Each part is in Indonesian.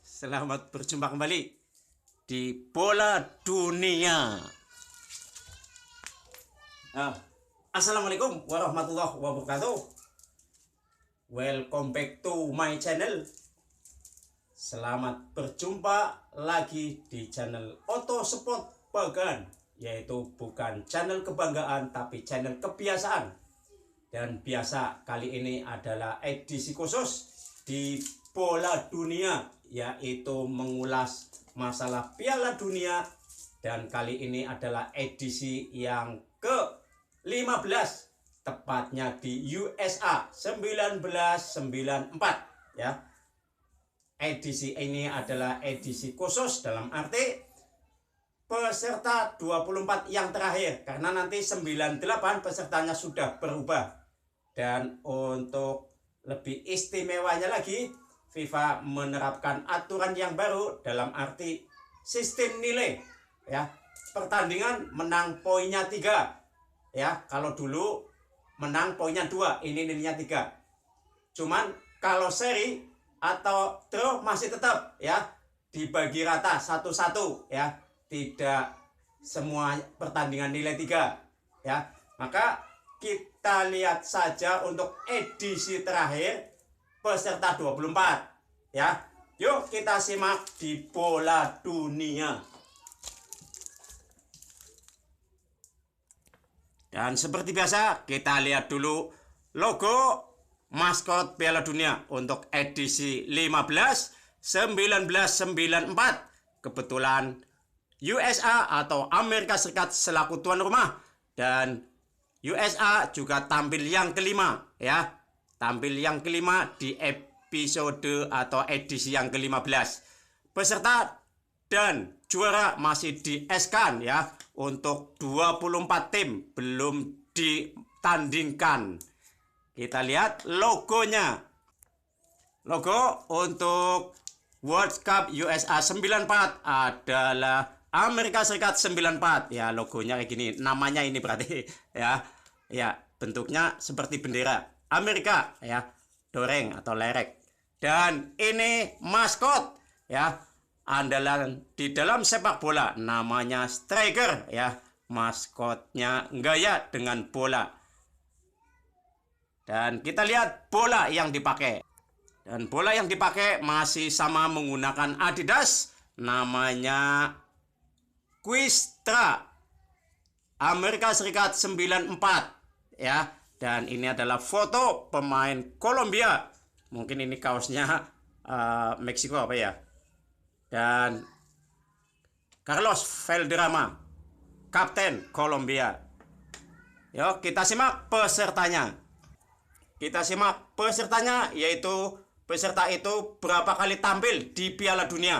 Selamat berjumpa kembali di Bola Dunia. Assalamualaikum warahmatullahi wabarakatuh. Welcome back to my channel. Selamat berjumpa lagi di channel Auto Sport Bagan, yaitu bukan channel kebanggaan tapi channel kebiasaan. Dan biasa kali ini adalah edisi khusus di Bola Dunia, yaitu mengulas masalah Piala Dunia, dan kali ini adalah edisi yang ke-15, tepatnya di USA 1994 ya. Edisi ini adalah edisi khusus dalam arti peserta 24 yang terakhir, karena nanti 98 pesertanya sudah berubah. Dan untuk lebih istimewanya lagi, FIFA menerapkan aturan yang baru dalam arti sistem nilai ya. Pertandingan menang poinnya 3 ya. Kalau dulu menang poinnya 2, ini nilainya 3. Cuman kalau seri atau draw masih tetap ya, dibagi rata 1-1 ya. Tidak semua pertandingan nilai 3 ya. Maka kita lihat saja untuk edisi terakhir peserta 24 ya. Yuk kita simak di Bola Dunia. Dan seperti biasa kita lihat dulu logo maskot Piala Dunia untuk edisi 1994. Kebetulan USA atau Amerika Serikat selaku tuan rumah, dan USA juga tampil yang kelima ya. Tampil yang kelima di episode atau edisi yang ke-15. Peserta dan juara masih dieskan ya. Untuk 24 tim belum ditandingkan. Kita lihat logonya. Logo untuk World Cup USA 94 adalah Amerika Serikat 94 ya. Logonya kayak gini. Namanya ini berarti ya. Ya, bentuknya seperti bendera Amerika ya, doreng atau lerek. Dan ini maskot ya, andalan di dalam sepak bola, namanya striker ya. Maskotnya gaya dengan bola. Dan kita lihat bola yang dipakai. Dan bola yang dipakai masih sama menggunakan Adidas, namanya Quistra Amerika Serikat 94 ya. Dan ini adalah foto pemain Kolombia. Mungkin ini kaosnya Meksiko apa ya. Dan Carlos Valderrama, kapten Kolombia. Yuk kita simak pesertanya. Kita simak pesertanya, yaitu peserta itu berapa kali tampil di Piala Dunia,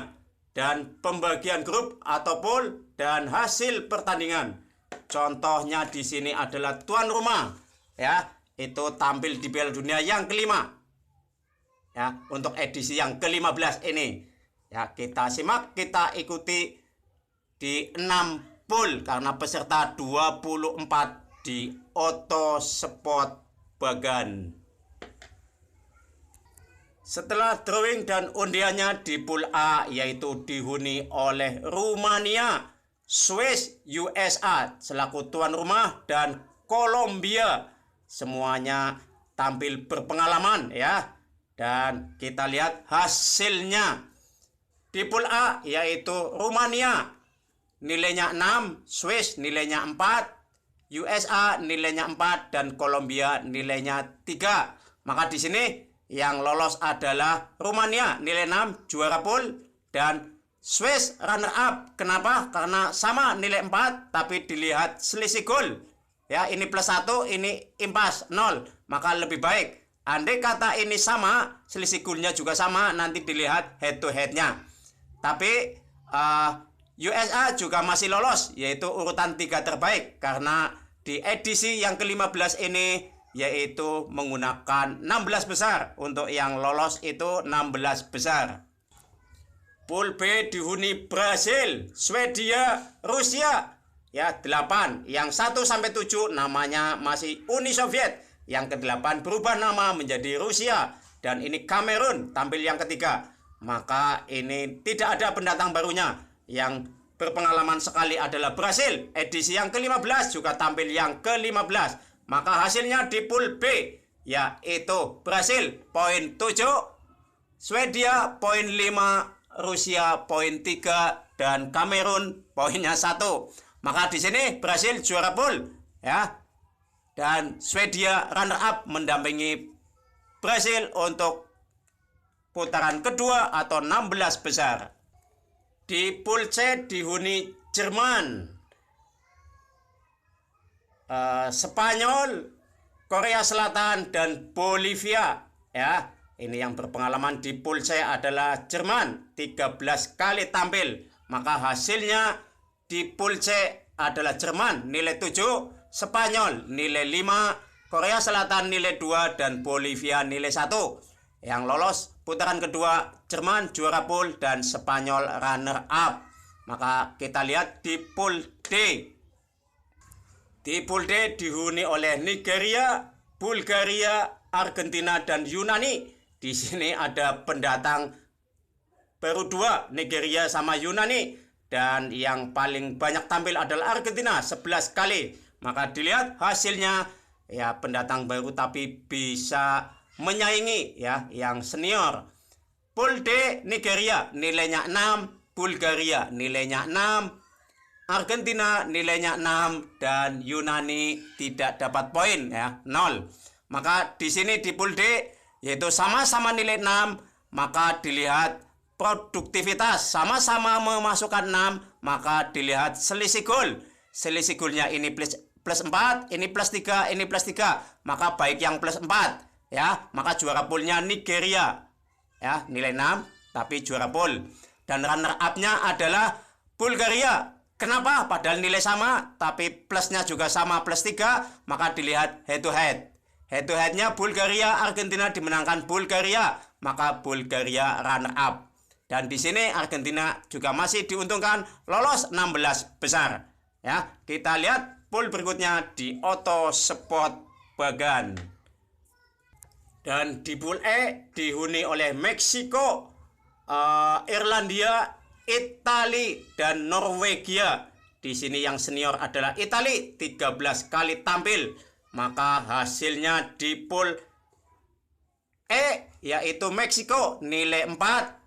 dan pembagian grup atau pool, dan hasil pertandingan. Contohnya di sini adalah tuan rumah ya, itu tampil di Piala Dunia yang kelima ya, untuk edisi yang ke-15 ini ya. Kita simak, kita ikuti di 6 pool karena peserta 24 di Auto Sport Bagan. Setelah drawing dan undiannya di pool A, yaitu dihuni oleh Rumania, Swiss, USA selaku tuan rumah, dan Kolombia. Semuanya tampil berpengalaman ya. Dan kita lihat hasilnya. Di pool A, yaitu Rumania nilainya 6, Swiss nilainya 4, USA nilainya 4, dan Kolombia nilainya 3. Maka di sini yang lolos adalah Rumania nilai 6, juara pool, dan Swiss runner up. Kenapa? Karena sama nilai 4, tapi dilihat selisih gol ya, ini +1, ini impas 0, maka lebih baik andai kata ini sama, selisih golnya juga sama, nanti dilihat head to headnya. Tapi USA juga masih lolos, yaitu urutan 3 terbaik, karena di edisi yang ke-15 ini yaitu menggunakan 16 besar. Untuk yang lolos itu 16 besar. Pool B dihuni Brasil, Swedia, Rusia ya 8. Yang 1 sampai 7 namanya masih Uni Soviet. Yang ke-8 berubah nama menjadi Rusia, dan ini Kamerun tampil yang ketiga. maka ini tidak ada pendatang barunya. Yang berpengalaman sekali adalah Brasil, edisi yang ke-15 juga tampil yang ke-15. Maka hasilnya di pool B, yaitu Brasil poin 7, Swedia poin 5, Rusia poin 3, dan Kamerun poinnya 1. Maka di sini Brasil juara pool, ya. Dan Swedia runner up mendampingi Brasil untuk putaran kedua atau 16 besar. Di pool C dihuni Jerman, Spanyol, Korea Selatan, dan Bolivia. Ya, ini yang berpengalaman di pool C adalah Jerman, 13 kali tampil. Maka hasilnya di pool C adalah Jerman nilai 7, Spanyol nilai 5, Korea Selatan nilai 2, dan Bolivia nilai 1. Yang lolos putaran kedua Jerman juara pool dan Spanyol runner up. Maka kita lihat di pool D. Di pool D dihuni oleh Nigeria, Bulgaria, Argentina, dan Yunani. Di sini ada pendatang baru 2, Nigeria sama Yunani. Dan yang paling banyak tampil adalah Argentina, 11 kali. Maka dilihat hasilnya, ya pendatang baru tapi bisa menyaingi ya yang senior. Pool D Nigeria nilainya 6, Bulgaria nilainya 6, Argentina nilainya 6, dan Yunani tidak dapat poin ya, 0. Maka di sini di pool D yaitu sama-sama nilai 6, maka dilihat produktivitas sama-sama memasukkan 6, maka dilihat selisih gol. Selisih golnya ini plus 4, ini plus 3, ini plus 3, maka baik yang plus 4. Ya, maka juara poolnya Nigeria, ya nilai 6 tapi juara pool. Dan runner up-nya adalah Bulgaria. Kenapa? Padahal nilai sama tapi plusnya juga sama plus 3, maka dilihat head to head. Head to head-nya Bulgaria Argentina dimenangkan Bulgaria, maka Bulgaria runner up. Dan di sini Argentina juga masih diuntungkan lolos 16 besar. Ya, kita lihat pool berikutnya di Auto Sport Bagan. Dan di pool E dihuni oleh Meksiko, Irlandia, Italia, dan Norwegia. Di sini yang senior adalah Italia, 13 kali tampil. Maka hasilnya di pool E yaitu Meksiko nilai 4,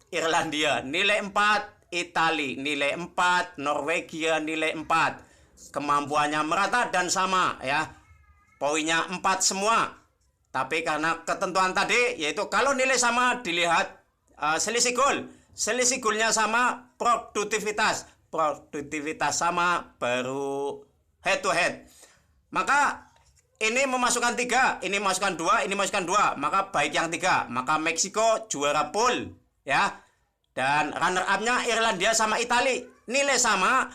Irlandia nilai 4, Italia nilai 4, Norwegia nilai 4. Kemampuannya merata dan sama ya. Poinnya 4 semua. Tapi karena ketentuan tadi yaitu kalau nilai sama dilihat selisih gol. Selisih golnya sama, produktivitas sama, baru head to head. Maka ini memasukkan 3, ini masukkan 2, ini masukkan 2, maka baik yang 3. Maka Meksiko juara pool ya. Dan runner up-nya Irlandia sama Italia. Nilai sama,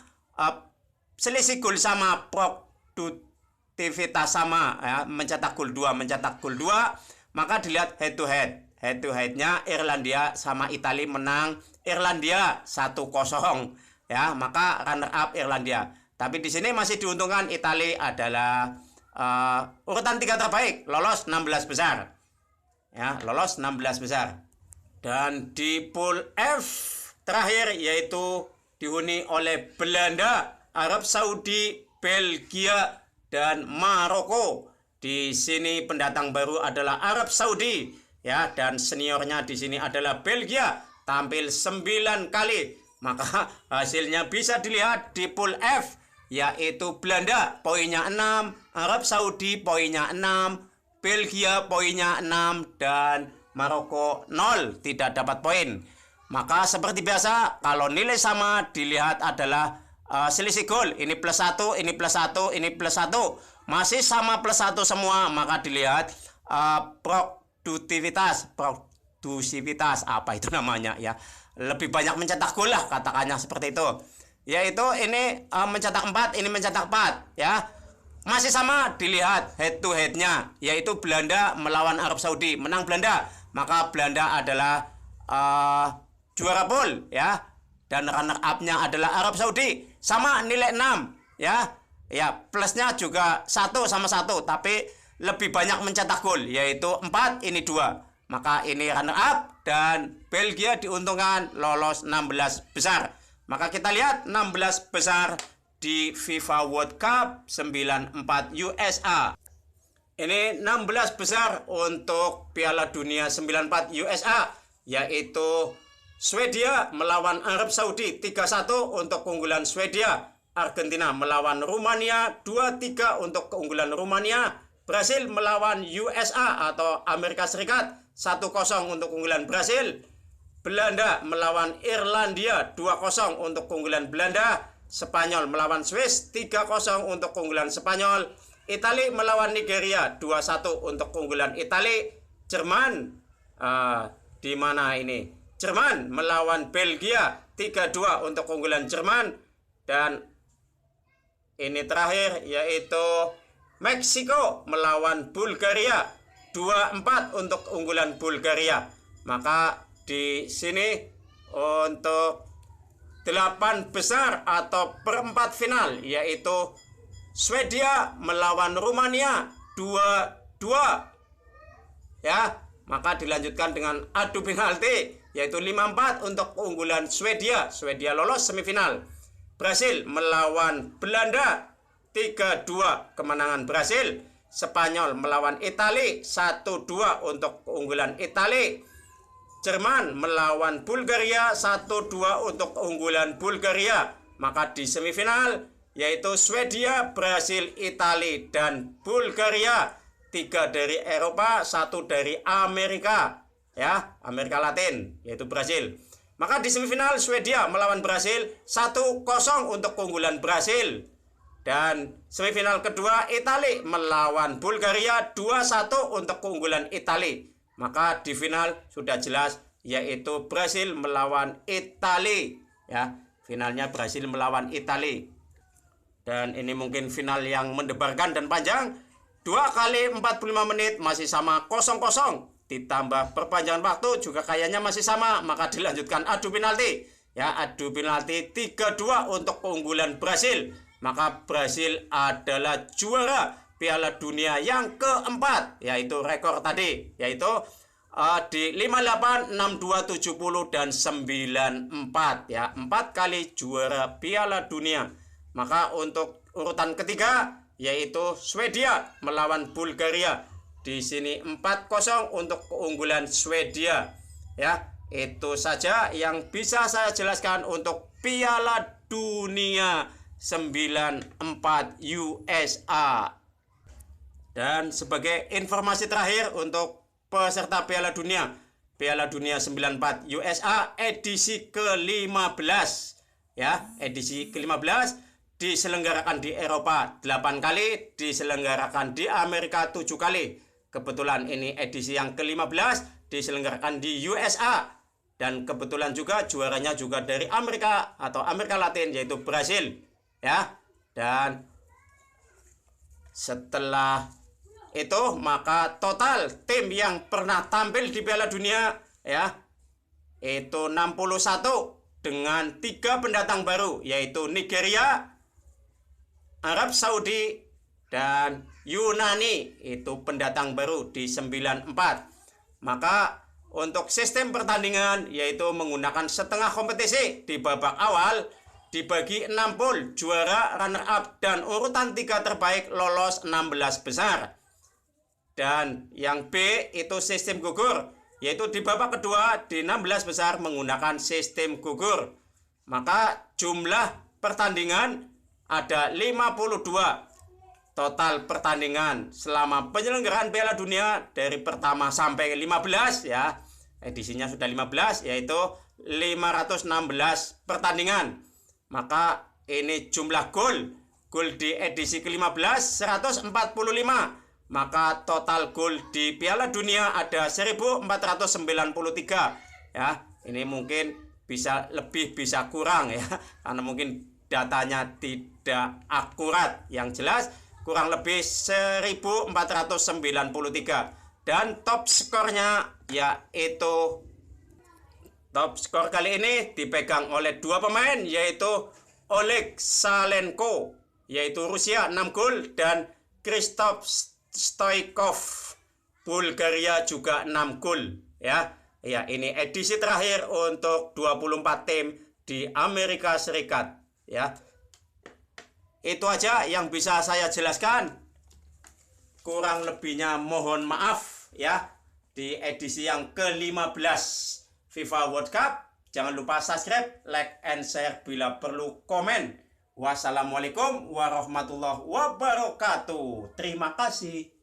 selisih gol sama, produktivitas sama ya, mencetak gol 2, maka dilihat head to head. Head to head-nya Irlandia sama Italia menang Irlandia 1-0 ya, maka runner up Irlandia. Tapi di sini masih diuntungkan Italia adalah urutan 3 terbaik, lolos 16 besar. Ya, lolos 16 besar. Dan di pool F terakhir yaitu dihuni oleh Belanda, Arab Saudi, Belgia, dan Maroko. Di sini pendatang baru adalah Arab Saudi ya, dan seniornya di sini adalah Belgia, tampil 9 kali. Maka hasilnya bisa dilihat di pool F yaitu Belanda poinnya 6, Arab Saudi poinnya 6, Belgia poinnya 6, dan Maroko 0, tidak dapat poin. Maka seperti biasa kalau nilai sama dilihat adalah selisih gol, ini plus 1, ini plus 1, ini plus 1, masih sama plus 1 semua, maka dilihat produktivitas apa itu namanya ya, lebih banyak mencetak gol lah katakannya seperti itu, yaitu ini mencetak 4, ini mencetak 4 ya, masih sama dilihat head to headnya yaitu Belanda melawan Arab Saudi, menang Belanda, maka Belanda adalah juara pool ya, dan runner up-nya adalah Arab Saudi, sama nilai 6 ya. Ya, plusnya juga 1 sama 1, tapi lebih banyak mencetak gol yaitu 4, ini 2. maka ini runner up, dan Belgia diuntungkan lolos 16 besar. Maka kita lihat 16 besar di FIFA World Cup 94 USA. Ini 16 besar untuk Piala Dunia 94 USA, yaitu Swedia melawan Arab Saudi 3-1 untuk keunggulan Swedia. Argentina melawan Rumania 2-3 untuk keunggulan Rumania. Brasil melawan USA atau Amerika Serikat 1-0 untuk keunggulan Brasil. Belanda melawan Irlandia 2-0 untuk keunggulan Belanda. Spanyol melawan Swiss 3-0 untuk keunggulan Spanyol. Italia melawan Nigeria 2-1 untuk keunggulan Italia. Jerman di mana ini? Jerman melawan Belgia 3-2 untuk keunggulan Jerman. Dan ini terakhir yaitu Meksiko melawan Bulgaria 2-4 untuk keunggulan Bulgaria. Maka di sini untuk 8 besar atau perempat final yaitu Swedia melawan Rumania 2-2. Ya, maka dilanjutkan dengan adu penalti yaitu 5-4 untuk keunggulan Swedia. Swedia lolos semifinal. Brasil melawan Belanda 3-2 kemenangan Brasil. Spanyol melawan Italia 1-2 untuk keunggulan Italia. Jerman melawan Bulgaria 1-2 untuk keunggulan Bulgaria. Maka di semifinal yaitu Swedia, Brasil, Italia, dan Bulgaria. 3 dari Eropa, 1 dari Amerika, ya, Amerika Latin, yaitu Brasil. Maka di semifinal Swedia melawan Brasil 1-0 untuk keunggulan Brasil. Dan semifinal kedua Italia melawan Bulgaria 2-1 untuk keunggulan Italia. Maka di final sudah jelas yaitu Brasil melawan Italia, ya. Finalnya Brasil melawan Italia. Dan ini mungkin final yang mendebarkan dan panjang. 2 kali 45 menit masih sama 0-0. Ditambah perpanjangan waktu juga kayaknya masih sama. Maka dilanjutkan adu penalti. Ya, adu penalti 3-2 untuk keunggulan Brasil. Maka Brasil adalah juara Piala Dunia yang keempat. Yaitu rekor tadi. Yaitu di 58, 62, 70, dan 94. Ya, 4 kali juara Piala Dunia. Maka untuk urutan ketiga yaitu Swedia melawan Bulgaria. Di sini 4-0 untuk keunggulan Swedia. Ya, itu saja yang bisa saya jelaskan untuk Piala Dunia 94 USA. Dan sebagai informasi terakhir untuk peserta Piala Dunia 94 USA edisi ke-15. Ya, edisi ke-15 diselenggarakan di Eropa 8 kali, diselenggarakan di Amerika 7 kali. Kebetulan ini edisi yang ke-15 diselenggarakan di USA. Dan kebetulan juga juaranya juga dari Amerika atau Amerika Latin yaitu Brasil. Ya. Dan setelah itu maka total tim yang pernah tampil di Piala Dunia ya itu 61 dengan 3 pendatang baru yaitu Nigeria, Arab Saudi, dan Yunani. Itu pendatang baru di 94. Maka untuk sistem pertandingan yaitu menggunakan setengah kompetisi. Di babak awal dibagi 6 pool, juara, runner up, dan urutan 3 terbaik lolos 16 besar. Dan yang B itu sistem gugur, yaitu di babak kedua di 16 besar menggunakan sistem gugur. Maka jumlah pertandingan ada 52 total pertandingan selama penyelenggaraan Piala Dunia dari pertama sampai 15 ya. Edisinya sudah 15 yaitu 516 pertandingan. Maka ini jumlah gol di edisi ke-15 145. Maka total gol di Piala Dunia ada 1493 ya. Ini mungkin bisa lebih bisa kurang ya karena mungkin datanya tidak akurat. Yang jelas kurang lebih 1493. Dan top skornya yaitu top skor kali ini dipegang oleh 2 pemain yaitu Oleg Salenko yaitu Rusia 6 gol dan Krzysztof Stoichkov Bulgaria juga 6 gol ya. Ya, ini edisi terakhir untuk 24 tim di Amerika Serikat ya. Itu aja yang bisa saya jelaskan. Kurang lebihnya mohon maaf ya. Di edisi yang ke-15 FIFA World Cup. Jangan lupa subscribe, like, and share. Bila perlu komen. Wassalamualaikum warahmatullahi wabarakatuh. Terima kasih.